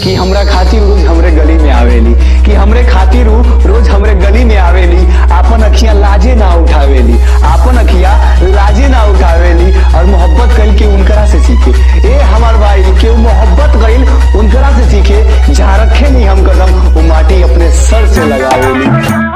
कि हमरा खातिर रोज हमरे गली में आवेली, कि हमरे खातिर रोज हमरे गली में आवेली। आपन अखियां लाजे ना उठावेली, आपन अखियां लाजे ना उठावेली और मोहब्बत कइल के उनकरा से सीखे। ए हमार भाई के मोहब्बत कइल उनकरा से सीखे, जहाँ रखे नहीं हम कदम वो माटी अपने सर से लगावेली।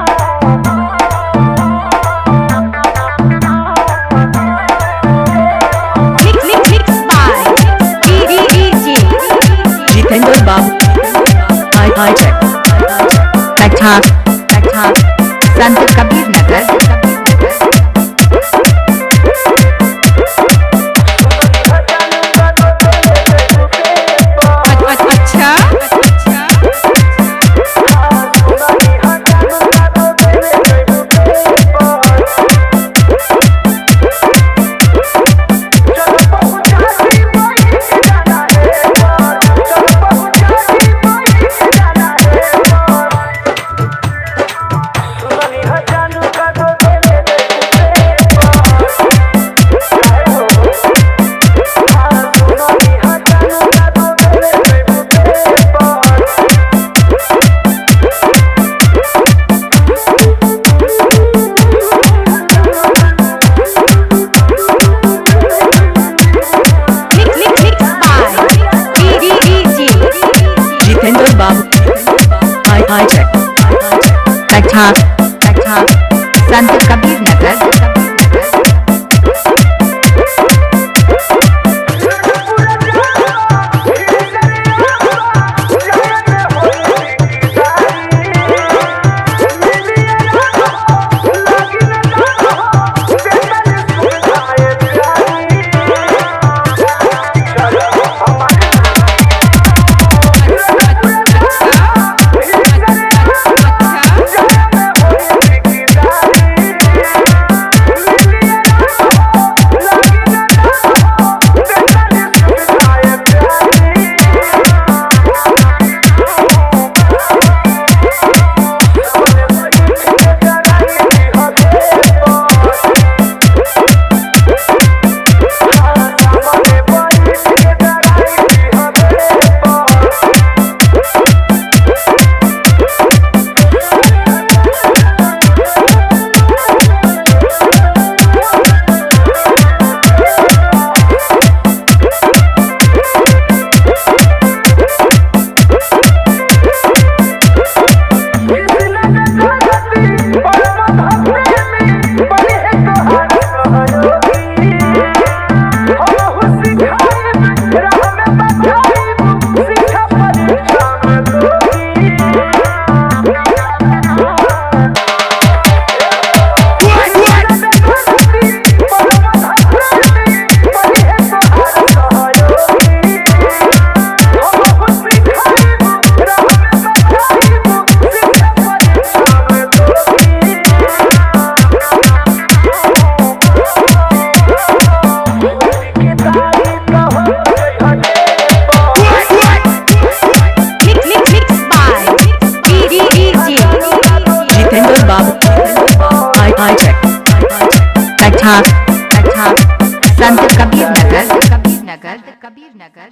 संत कबीर नगर। संत कबीर नगर। संत कबीर नगर।